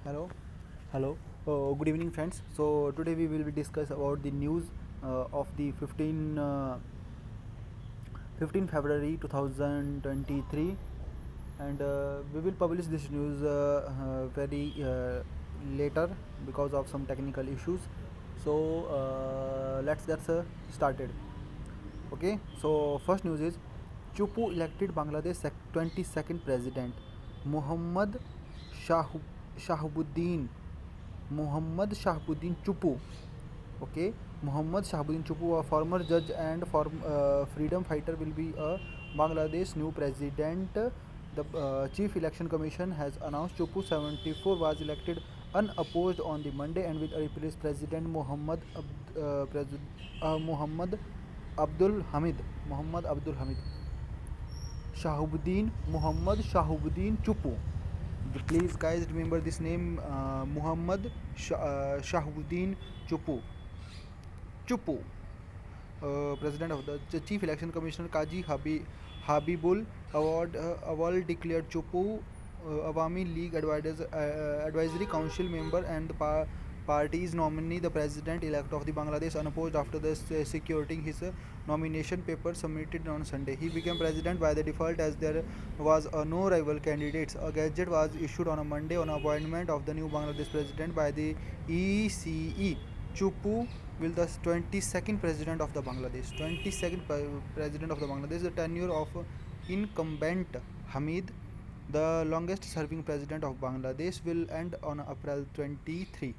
Hello, hello. Good evening, friends. So today we will be discuss about the news of the 15 February 2023, and we will publish this news very later because of some technical issues. So let's get started. Okay. So first news is Chupu elected Bangladesh 22nd president Muhammad Shahub Shahabuddin Chupu. Okay, Muhammad Shahabuddin Chupu, a former judge and freedom fighter, will be a Bangladesh new president. The Chief Election Commission has announced Chupu 74 was elected unopposed on the Monday and will replace President Muhammad Abdul Hamid. Muhammad Abdul Hamid. Shahabuddin Muhammad Shahabuddin Chupu. Please, guys, remember this name, Muhammad Shahabuddin Chupu. Chupu. President of the Chief Election Commissioner Kaji Habibul Awal declared Chupu Awami League Advisory Council member and the party's nominee, the president-elect of the Bangladesh, unopposed after securing his nomination paper submitted on Sunday. He became president by the default as there was no rival candidates. A gazette was issued on a Monday on appointment of the new Bangladesh president by the ECE. Chupu will the 22nd president of the Bangladesh. 22nd president of the Bangladesh. The tenure of incumbent Hamid, the longest serving president of Bangladesh, will end on April 23.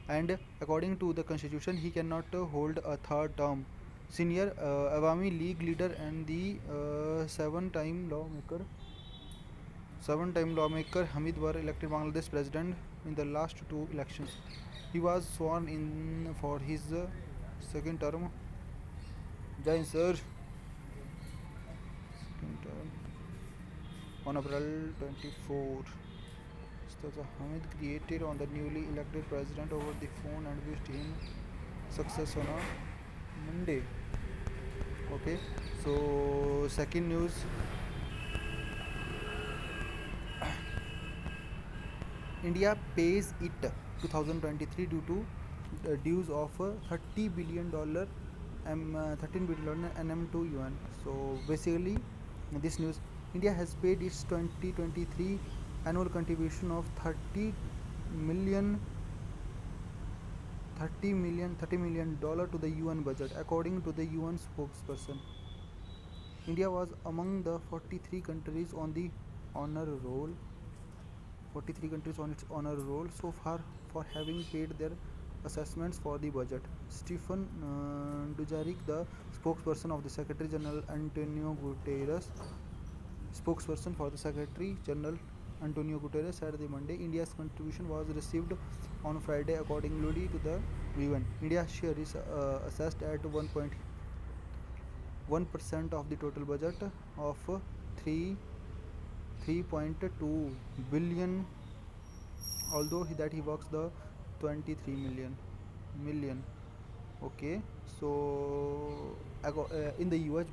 And according to the constitution, he cannot hold a third term. Senior Awami League leader and the seven-time lawmaker Hamid were elected Bangladesh president in the last two elections. He was sworn in for his second term. Jain sir. Second term on April 24. Mr. Hamid created on the newly elected president over the phone and wished him success on a Monday. Okay, so second news. India pays it 2023 due to dues of $30 billion, 13 billion NM to yuan. So basically, this news, India has paid its 2023 annual contribution of million $30 million to the UN budget, according to the UN spokesperson. India was among the 43 countries on the honor roll 43 countries on its honor roll so far for having paid their assessments for the budget. Stephen Dujarric, the spokesperson of the Secretary General Antonio Guterres, spokesperson for the Secretary General Antonio Guterres, said the Monday India's contribution was received on Friday accordingly to the UN. India's share is assessed at 1.1% of the total budget of 3.2 billion, although he works the 23 million. Okay, so in the US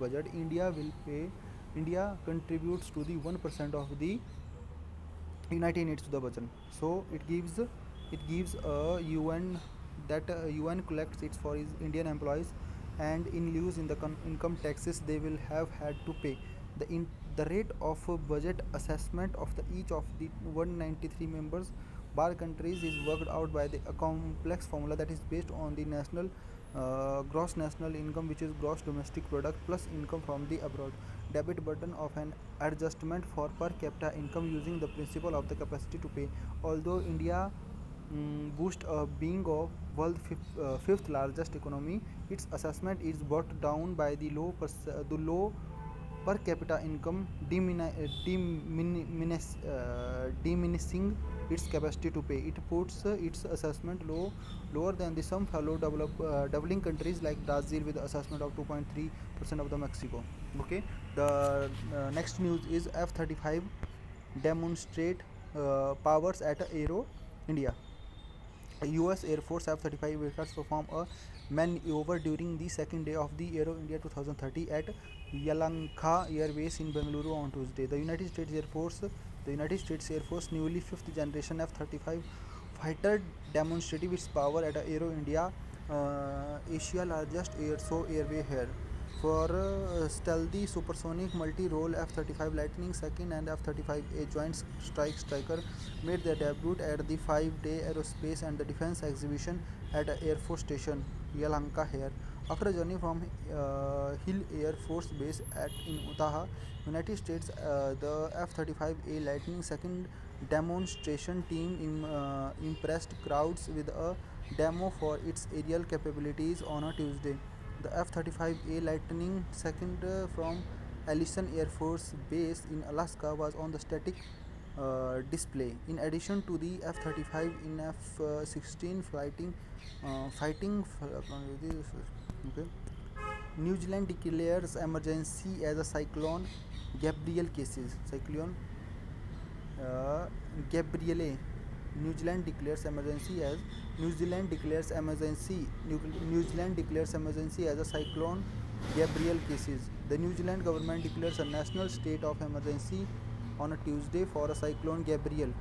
budget, India contributes to the 1% of the United Nations to the budget. So it gives a UN that UN collects it for his Indian employees, and in lieu in the income taxes they will have had to pay. The rate of budget assessment of each of the 193 members bar countries is worked out by a complex formula that is based on the gross national income, which is gross domestic product, plus income from the abroad. Debit burden of an adjustment for per capita income using the principle of the capacity to pay. Although India boost being of world fifth largest economy, its assessment is brought down by the low per capita income, diminishing its capacity to pay. It puts its assessment lower than some fellow developing countries like Brazil with assessment of 2.3% of the Mexico. Okay, the next news is F-35 demonstrate powers at Aero India. US Air Force F-35 aircraft perform a maneuver during the second day of the Aero India 2030 at Yelahanka Air Base in Bengaluru on Tuesday. The United States Air Force The United States Air Force newly fifth generation F-35 fighter demonstrated its power at Aero India, Asia's largest air show airway here. For stealthy supersonic multi-role F-35 Lightning II and F-35A Joint Strike Striker made their debut at the 5-day Aerospace and Defense exhibition at Air Force Station, Yelahanka here. After a journey from Hill Air Force Base in Utah, United States, the F-35A Lightning II demonstration team impressed crowds with a demo for its aerial capabilities on a Tuesday. The F-35A Lightning II from Ellison Air Force Base in Alaska was on the static display. In addition to the F-35 in F-16 okay. New Zealand declares emergency as a cyclone Gabrielle cases. Cyclone uh, Gabrielle. New Zealand declares emergency as New Zealand declares emergency. New Zealand declares emergency as a cyclone Gabrielle cases. The New Zealand government declares a national state of emergency on a Tuesday for a cyclone Gabrielle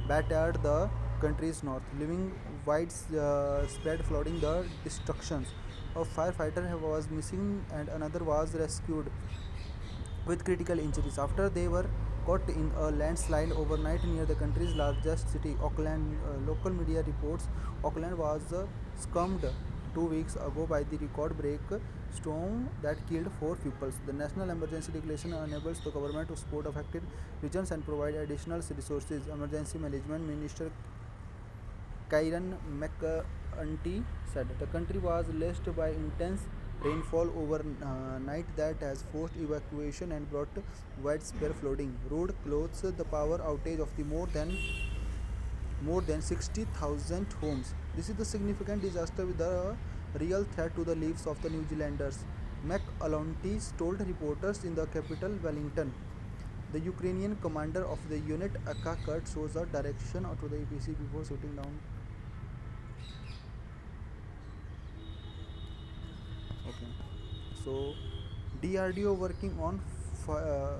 battered the country's north, leaving widespread flooding. The destructions. A firefighter was missing and another was rescued with critical injuries after they were caught in a landslide overnight near the country's largest city, Auckland. Local media reports Auckland was scummed 2 weeks ago by the record-break storm that killed four people. The national emergency declaration enables the government to support affected regions and provide additional resources. Emergency Management Minister Kieran McEntee said the country was lashed by intense rainfall overnight that has forced evacuation and brought widespread flooding. Road closed the power outage of the more than 60,000 homes. This is the significant disaster with a real threat to the lives of the New Zealanders. McAlonty told reporters in the capital Wellington. The Ukrainian commander of the unit, Aka Kurt, shows a direction to the APC before shooting down. Okay. So, DRDO working on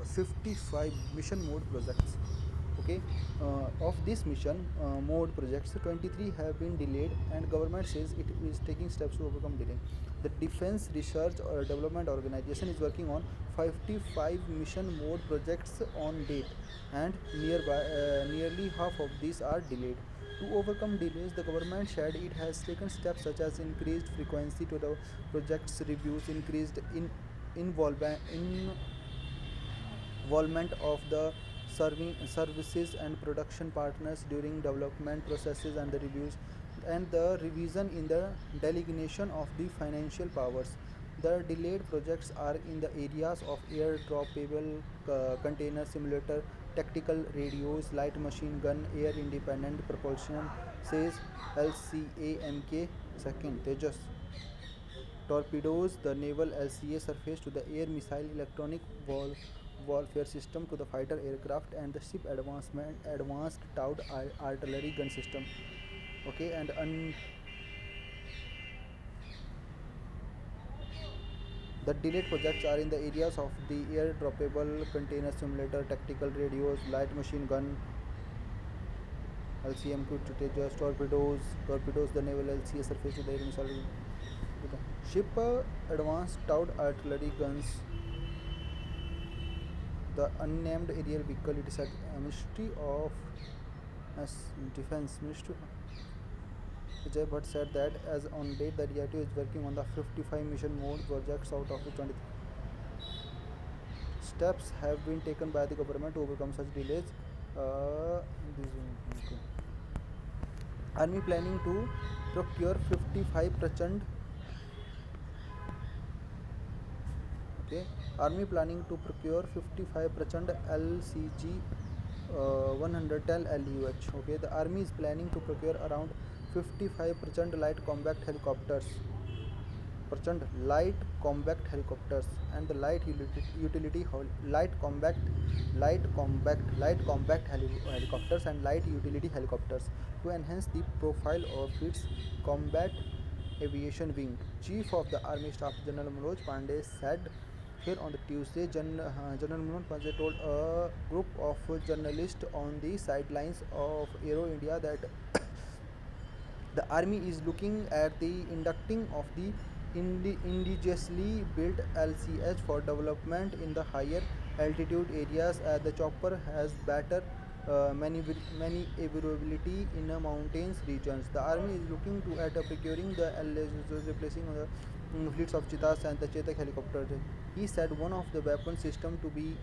55 mission mode projects. Okay, of this mission mode projects, 23 have been delayed, and government says it is taking steps to overcome delay. The Defense Research or Development Organization is working on 55 mission mode projects on date, and nearly half of these are delayed. To overcome delays, the government said it has taken steps such as increased frequency to the project's reviews, increased involvement involvement of the services and production partners during development processes and the reviews, and the revision in the delineation of the financial powers. The delayed projects are in the areas of air droppable container simulator, tactical radios, light machine gun, air independent propulsion, says LCAMK second Tejas. Torpedoes, the naval LCA surface to the air missile, electronic warfare system to the fighter aircraft, and the ship advanced towed artillery gun system. Okay, and the delayed projects are in the areas of the air droppable container simulator, tactical radios, light machine gun, LCMQ to Tejas, torpedoes, the naval LCA surface to the air missile, ship advanced towed artillery guns, the unnamed aerial vehicle. It is at Ministry of Defense. Ministry Vijay Bhatt said that as on date, the DRDO is working on the 55 mission mode projects out of the 20. Steps have been taken by the government to overcome such delays. Okay. Army planning to procure 55 Prachand. Okay. Army planning to procure 55 Prachand LCG 110 LUH. Okay. The Army is planning to procure around 55 Prachand light compact helicopters. Prachand light compact helicopters and the light compact helicopters and light utility helicopters to enhance the profile of its combat aviation wing. Chief of the Army Staff General Manoj Pandey said Here on the Tuesday, General Manoj Pandey told a group of journalists on the sidelines of Aero India that the army is looking at the inducting of the indigenously built LCH for development in the higher altitude areas as the chopper has better maneuverability in the mountains regions. The army is looking to at procuring the LCH replacing the fleets of Chetas and the Chetak helicopters. He said one of the weapon system to be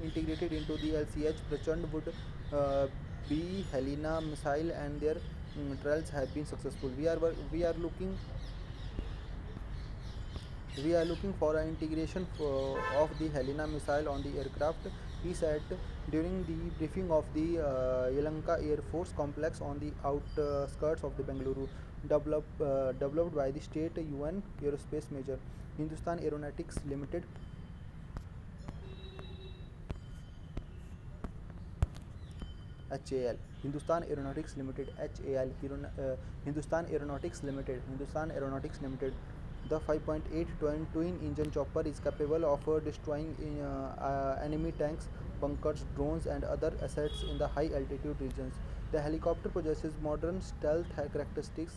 integrated into the LCH Prachand would uh, be Helena missile and their trials have been successful. We are looking for an integration of the Helena missile on the aircraft, he said during the briefing of the Yelanka Air Force complex on the outskirts of the Bengaluru, developed by the state UN aerospace major. Hindustan Aeronautics Limited HAL. Hindustan Aeronautics Limited HAL. Hindustan Aeronautics Limited. The 5.8 twin engine chopper is capable of destroying enemy tanks, bunkers, drones, and other assets in the high altitude regions. The helicopter possesses modern stealth characteristics,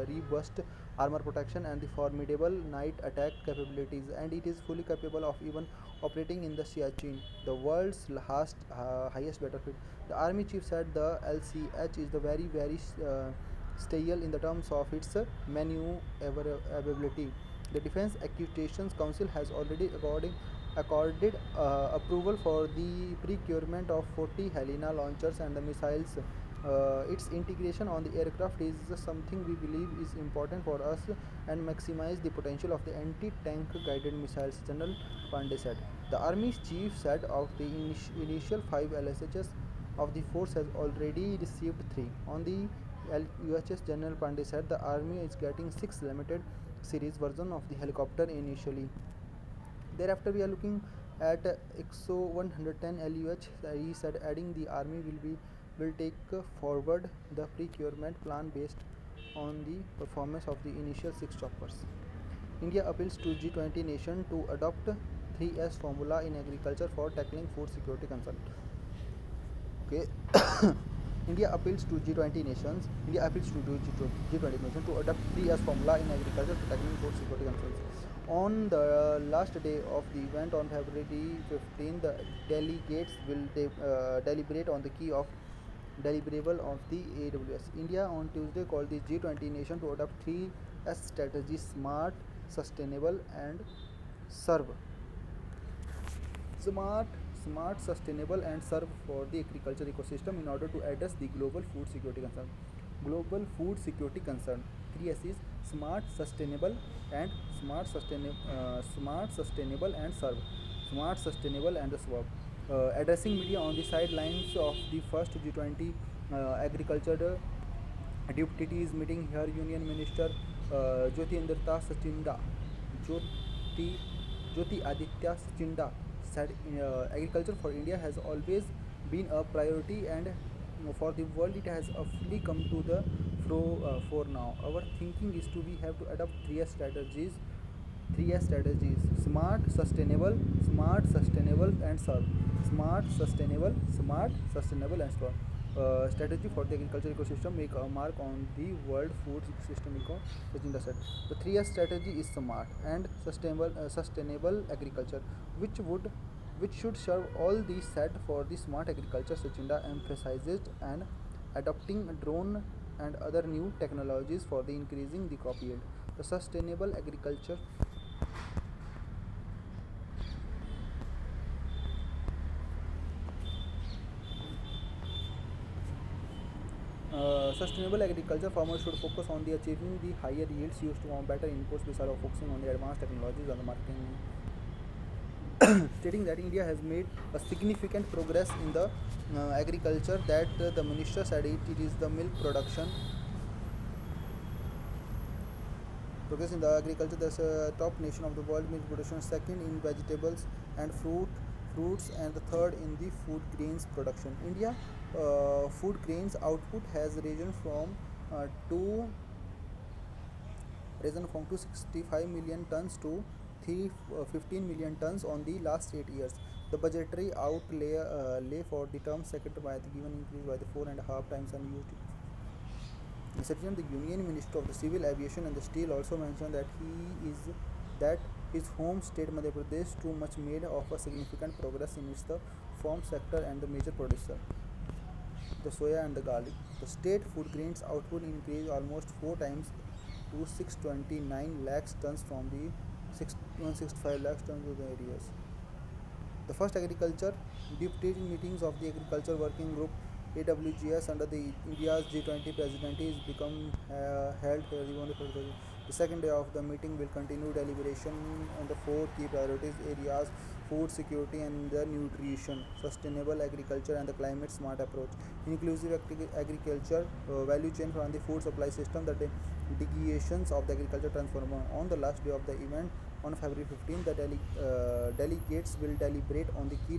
robust armor protection, and the formidable night attack capabilities, and it is fully capable of even operating in the Siachen, the world's highest battlefield. The army chief said the LCH is the very stale in the terms of its maneuverability. The Defense Acquisitions Council has already accorded approval for the procurement of 40 Helena launchers and the missiles. Its integration on the aircraft is something we believe is important for us and maximize the potential of the anti-tank guided missiles, General Pandey said. The Army's chief said of the initial 5 LSHs of the force has already received 3. On the UHS, General Pandey said the Army is getting 6 limited series version of the helicopter initially. Thereafter, we are looking at XO 110 LUH. He said, adding the army will take forward the procurement plan based on the performance of the initial 6 choppers. India appeals to G20 nation to adopt 3S formula in agriculture for tackling food security concern. Okay. India appeals to G20 nations. India appeals to G20 nations to adopt 3S formula in agriculture for tackling food security concerns. On the last day of the event on February 15, the delegates will deliberate on the key of deliverable of the AWS. India on Tuesday called the G20 nation to adopt 3S strategy: smart, sustainable, and serve. Smart, sustainable, and serve for the agriculture ecosystem in order to address the global food security concern. Global food security concern. 3S is smart, sustainable, and smart, sustainable, and serve. Smart, sustainable, and serve. Addressing media on the sidelines of the first G20 agriculture deputies meeting here, Union Minister Jyoti Indrata Sachinda, Jyoti, Jyoti Aditya Sachinda said agriculture for India has always been a priority and for the world it has fully come to the fore now. Our thinking is to we have to adopt 3S strategies: smart, sustainable, and serve. Smart, sustainable, and serve. Strategy for the agriculture ecosystem make a mark on the world food system Sachinda said. The 3S strategy is smart and sustainable agriculture, which would which should serve all these said for the smart agriculture. Sachinda emphasized and adopting drone and other new technologies for the increasing the crop yield. The sustainable agriculture sustainable agriculture farmers should focus on the achieving the higher yields used to better inputs besides focusing on the advanced technologies and the marketing, stating that India has made a significant progress in the agriculture. That the minister said it is the milk production progress in the agriculture. There's a top nation of the world milk production, second in vegetables and fruits, and the third in the food grains production. India food grains output has uh, 265 million tons to 15 million tons on the last 8 years. The budgetary outlay lay for the term second by the given increase by the 4.5 times unused. Incident, the Union Minister of the Civil Aviation and the Steel also mentioned that his home state Madhya Pradesh too much made of a significant progress in its the farm sector and the major producer, the soya and the garlic. The state food grains output increased almost 4 times to 629 lakhs tons from the 165 lakhs tons of the areas. The first agriculture deputy meetings of the Agriculture Working Group AWGS under the India's G20 presidency is become held here even for the second day of the meeting will continue deliberation on the four key priorities areas: food security and the nutrition, sustainable agriculture and the climate smart approach, inclusive agriculture, value chain from the food supply system, the deviations of the agriculture transformer. On the last day of the event, on February 15, the delegates will deliberate on the key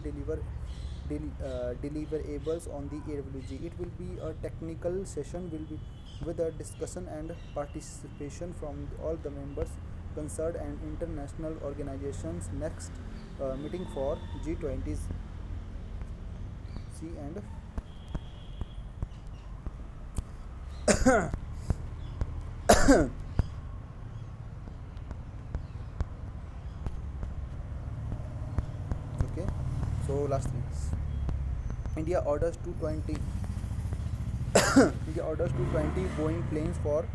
deliverables on the AWG. It will be a technical session will be with a discussion and participation from all the members concerned and international organizations. Next meeting for G20s. See and okay. So last thing, India orders 220 India orders 220 Boeing planes for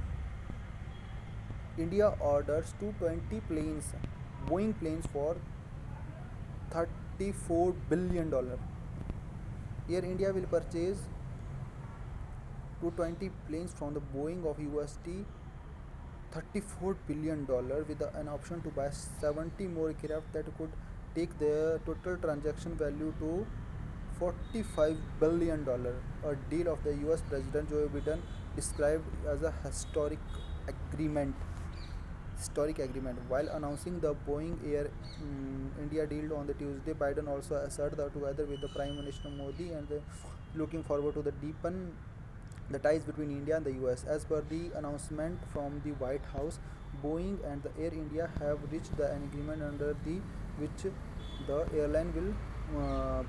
India orders 220 planes Boeing planes for $34 billion. Air India will purchase 220 planes from the Boeing of USD $34 billion with an option to buy 70 more aircraft that could take their total transaction value to $45 billion. A deal of the US President Joe Biden described as a agreement historic agreement. While announcing the Boeing Air India deal on the Tuesday, Biden also asserted that together with the Prime Minister Modi and looking forward to the deepen the ties between India and the US. As per the announcement from the White House, Boeing and the Air India have reached an agreement under the which the airline will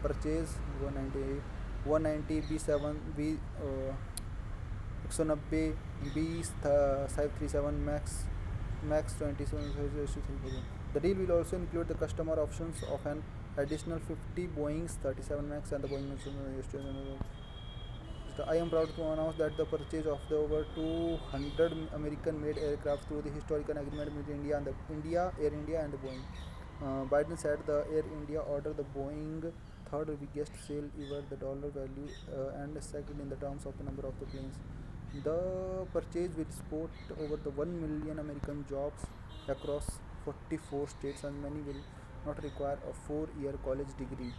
purchase 190 B7 B 190 B 537 Max 27. The deal will also include the customer options of an additional 50 Boeing's 37 Max and the Boeing. I am proud to announce that the purchase of the over 200 American-made aircraft through the historical agreement between Air India, and the Boeing. Biden said the Air India order the Boeing third biggest sale ever, the dollar value, and second in the terms of the number of the planes. The purchase will support over the 1 million American jobs across 44 states, and many will not require a 4-year college degree.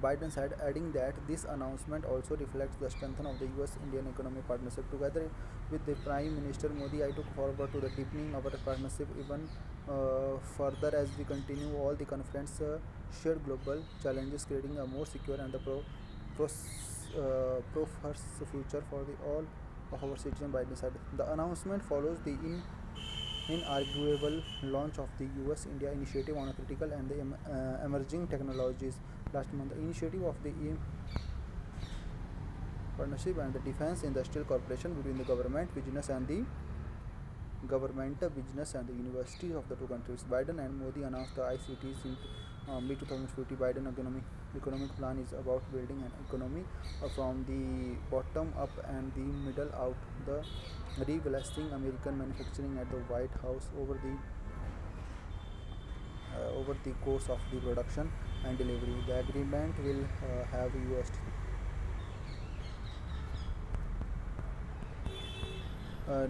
Biden said, adding that this announcement also reflects the strength of the US-Indian economic partnership. Together with the Prime Minister Modi, I look forward to the deepening of our partnership even further as we continue all the conference shared global challenges, creating a more secure and the prosperous future for the all of our citizens. Biden said. The announcement follows the inarguable launch of the US-India initiative on critical and the emerging technologies last month. The initiative of the partnership and the defense industrial cooperation between the business and the universities of the two countries. Biden and Modi announced the ICTs in mid 2050. Biden economic plan is about building an economy from the bottom up and the middle out. The rebalancing American manufacturing at the White House over the course of the production and delivery. The agreement will have US.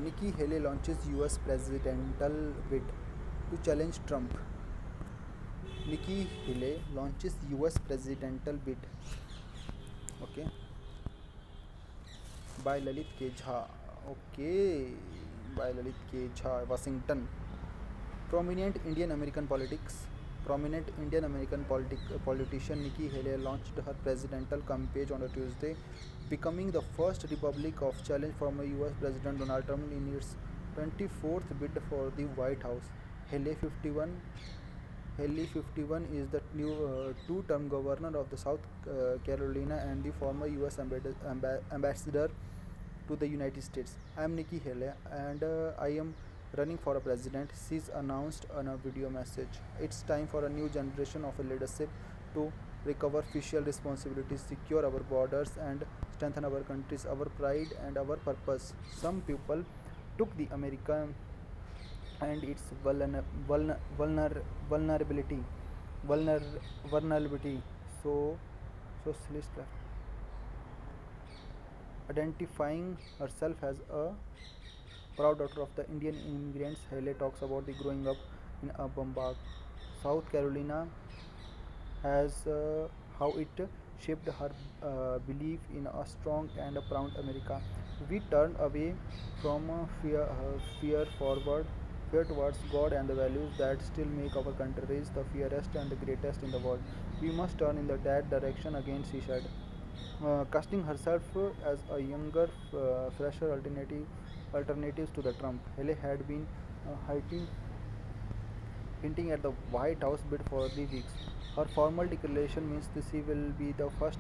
Nikki Haley launches US presidential bid to challenge Trump. Nikki Haley launches US presidential bid. Okay. By Lalit K. Jha. Okay. By Lalit K. Jha, Washington. Prominent Indian American politician Nikki Haley launched her presidential campaign on a Tuesday, becoming the first Republic of challenge from US President Donald Trump in its 24th bid for the White House. Haley 51 Haley 51 is the new two-term governor of the South Carolina and the former U.S. ambassador to the United States. I am Nikki Haley and I am running for a president. She's announced on a video message. It's time for a new generation of a leadership to recover official responsibilities, secure our borders, and strengthen our countries, our pride, and our purpose. Some people took the American and its vulnerability vulner, vulnerability so socialist left identifying herself as a proud daughter of the Indian immigrants. Haley talks about the growing up in a Bombard, South Carolina, as how it shaped her belief in a strong and a proud America. We turn away from fear forward, fear towards God and the values that still make our countries the fairest and the greatest in the world. We must turn in that direction again, she said. Casting herself as a younger, fresher alternatives to the Trump. Haley had been hinting at the White House bid for 3 weeks. Her formal declaration means that she will be the first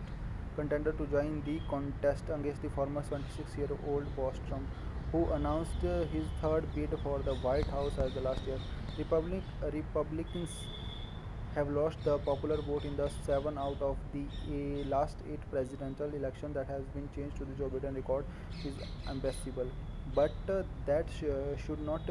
contender to join the contest against the former 26-year-old boss Trump, who announced his third bid for the White House as the last year. Republicans have lost the popular vote in the 7 out of the last 8 presidential election that has been changed to the Joe Biden record is impossible. But that should not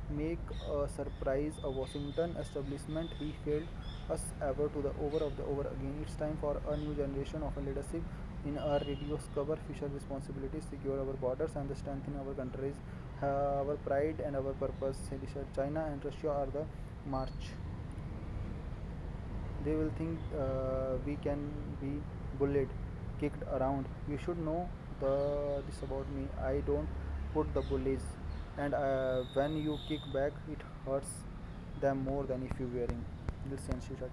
make a surprise a Washington establishment. He failed us ever to the over again. It's time for a new generation of a leadership in our radios cover fisher responsibilities, secure our borders and strengthen our countries, our pride and our purpose. He said China and Russia are the march. They will think we can be bullied, kicked around. You should know this about me. I don't put the bullies, and when you kick back, it hurts them more than if you wearing. Listen, she said.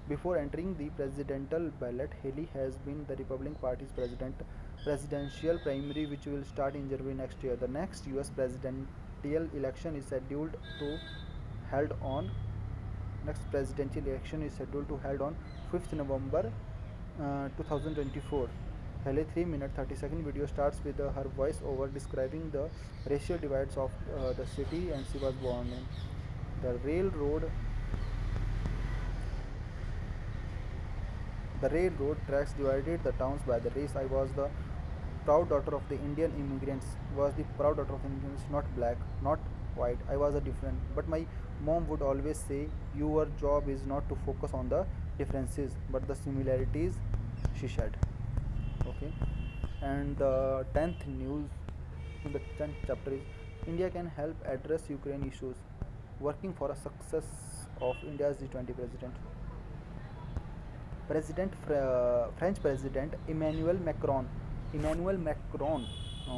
Before entering the presidential ballot, Haley has been the Republican Party's presidential primary, which will start in January next year. The next U.S. presidential election is scheduled to held on next presidential election is scheduled to held on 5th November 2024. Haley 3 minute 30-second video starts with her voice over describing the racial divides of the city and she was born in. The railroad tracks divided the towns by the race. I was the proud daughter of the Indian immigrants. Was the proud daughter of immigrants, not black, not white. I was a different. But my mom would always say, "Your job is not to focus on the differences, but the similarities." She said. Okay, and the 10th news in the 10th chapter is India can help address Ukraine issues, working for a success of India's G20 president. French President Emmanuel Macron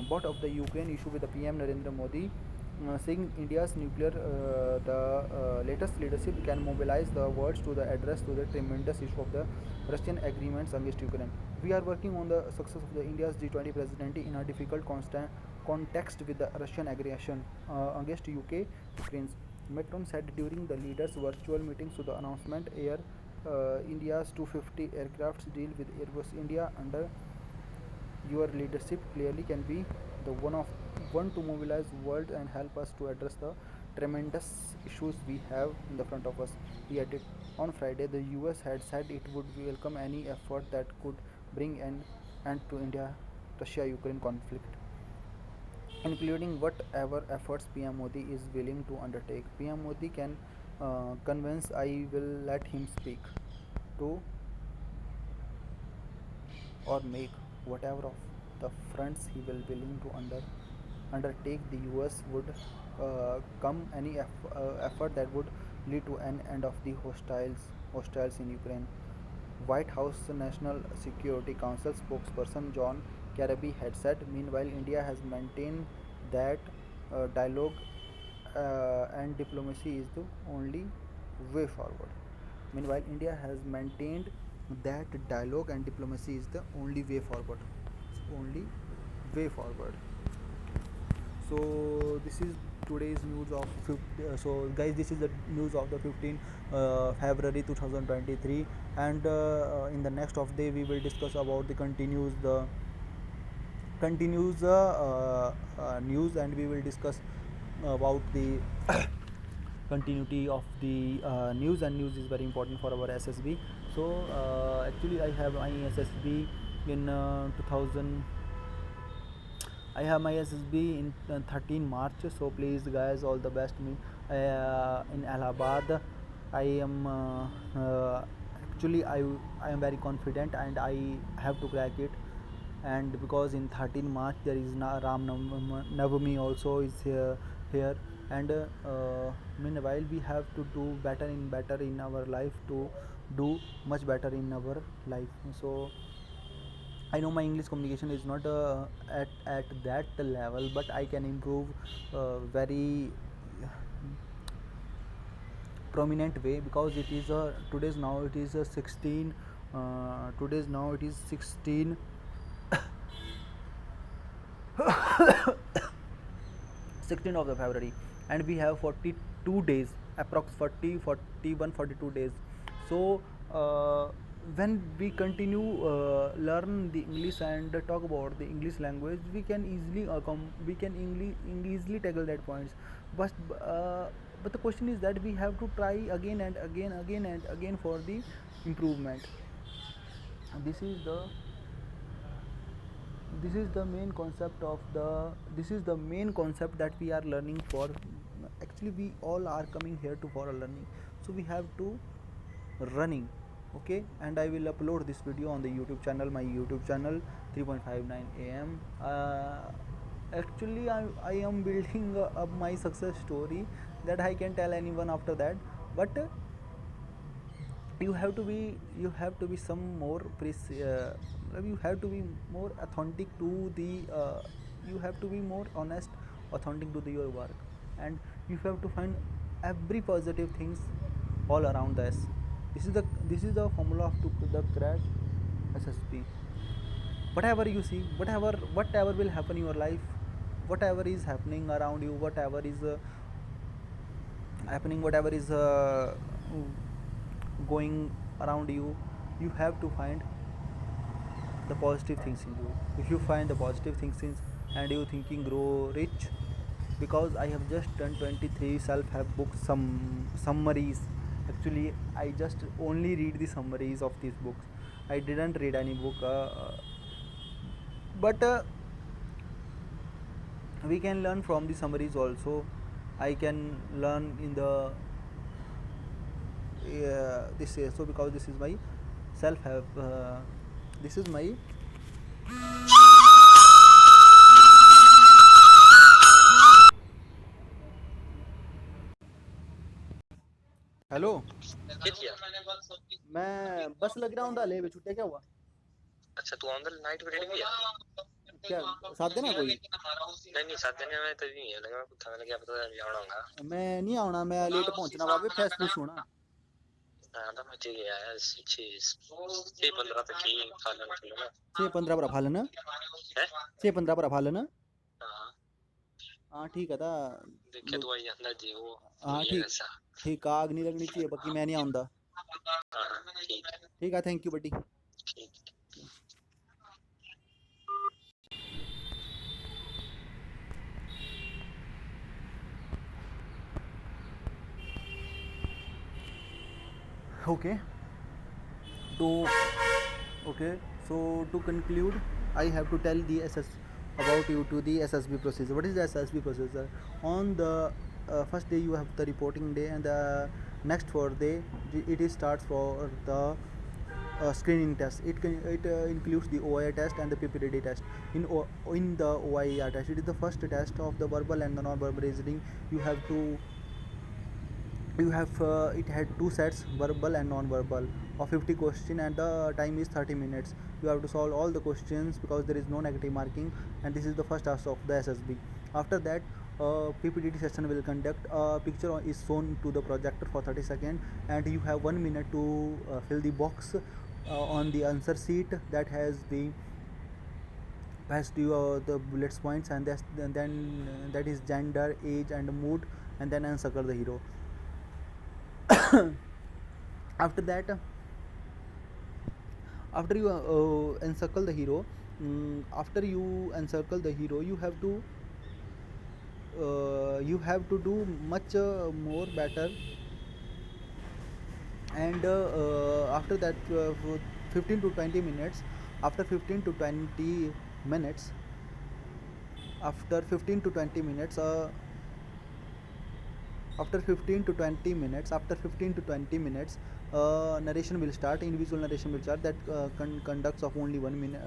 brought up the Ukraine issue with the PM Narendra Modi, saying India's the latest leadership can mobilize the world to the address to the tremendous issue of the Russian agreements against Ukraine. We are working on the success of the India's G20 presidency in a difficult context with the Russian aggression against Ukraine. Macron said during the leaders' virtual meetings to the announcement India's 250 aircraft deal with Airbus India under your leadership clearly can be the one to mobilize world and help us to address the tremendous issues we have in the front of us. He added, on Friday, the US had said it would welcome any effort that could bring an end to India Russia Ukraine conflict, including whatever efforts PM Modi is willing to undertake. PM Modi can convince I will let him speak to or make whatever of the fronts he will willing to undertake. The US would come any effort that would lead to an end of the hostiles in Ukraine. White House National Security Council spokesperson John Kirby had said, meanwhile, India has maintained that dialogue and diplomacy is the only way forward. Meanwhile, India has maintained that dialogue and diplomacy is the only way forward. Only way forward. So this is today's news of so guys, this is the news of the 15 February 2023, and in the next of day we will discuss about the continues news, and we will discuss about the continuity of the news, and news is very important for our SSB. So actually I have my SSB in 2000. I have my SSB in 13 March. So please guys, all the best me in Allahabad. I am actually I am very confident, and I have to crack it. And because in 13 March there is Ram Navami also is here, and meanwhile we have to do better in our life, to do much better in our life. So I know my English communication is not at that level, but I can improve very prominent way, because it is a today's now it is a 16 today's now it is 16 16th of the February, and we have 42 days, approx 40 41 42 days. So when we continue learn the English and talk about the English language, we can easily easily tackle that points. but uh, but the question is that we have to try again and again for the improvement. this is the this is the main concept of the this is the main concept that we are learning for. Actually we all are coming here to for a learning, so we have to running. Okay, and I will upload this video on the YouTube channel, my YouTube channel, 3.59 am. Actually I am building up my success story that I can tell anyone after that, but you have to be some more you have to be more authentic to the you have to be more honest, authentic to your work, and you have to find every positive things all around us. This is the formula of the crack SSP. Whatever you see, whatever will happen in your life, whatever is happening around you, whatever is happening, whatever is going around you, you have to find the positive things in you. If you find the positive things in, and you thinking grow rich, because I have just done 23 self-help books, some summaries. Actually I just only read the summaries of these books. I didn't read any book, but we can learn from the summaries also. I can learn in the this is so, because this is my self help this is my hello. क्या किया? मैं बस लग रहा हूँ ले बे छुट्टे, क्या हुआ? अच्छा, तू ऑन द नाइट में रेडी भी है? क्या साथ देना कोई? नहीं नहीं, साथ देने में तो नहीं है, लगा था, मैंने क्या पता मैं आऊंगा। मैं नहीं आना, मैं लेट पहुंचना बाबे, फ्रेश फ्रेश होना। हां तो मैं ठीक है यार, 6:15 तक ही खा लेना ना। 6:15 पर खा लेना है? 6:15 पर खा लेना। हां हाँ ठीक है था। देखे तो आई अंदर जी वो। हाँ ठीक, ठीक, आग नहीं लगनी चाहिए बाकी, मैं नहीं आऊंगा। हां ठीक है, ठीक है, थैंक यू बड्डी। ठीक। Okay, to okay, so to conclude, I have to tell the about you to the SSB procedure. What is the SSB procedure? On the first day you have the reporting day, and the next 4 day it is starts for the screening test. It includes the OIR test and the PPDD test. In the OIR test, it is the first test of the verbal and the non-verbal reasoning. You have it had two sets, verbal and non-verbal, of 50 questions, and the time is 30 minutes. You have to solve all the questions, because there is no negative marking, and this is the first task of the SSB. After that, PPTT session will conduct. A picture is shown to the projector for 30 seconds, and you have 1 minute to fill the box on the answer sheet that has the past you the bullets points, and then that is gender, age, and mood, and then encircle the hero. After that, after you encircle the hero, after you encircle the hero, you have to do much more better. And after that, for 15 to 20 minutes, after 15 to 20 minutes, after 15 to 20 minutes after 15 to 20 minutes after 15 to 20 minutes, narration will start, individual narration will start, that conducts of only 1 minute,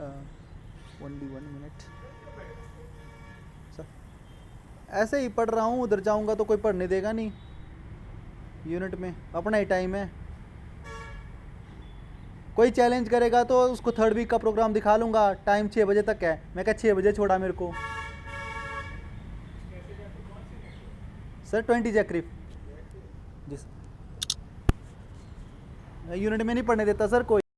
only 1 minute. ऐसे ही पढ़ रहा हूँ, उधर जाऊँगा तो कोई पढ़ने देगा नहीं, यूनिट में अपना ही टाइम है। कोई चैलेंज करेगा तो उसको थर्ड वीक का प्रोग्राम दिखा लूँगा, टाइम 6 बजे तक है, मैं क्या 6 बजे छोड़ा मेरे को। सर 20 जैक्रिफ जिस यूनिट में नहीं पढ़ने देता सर कोई।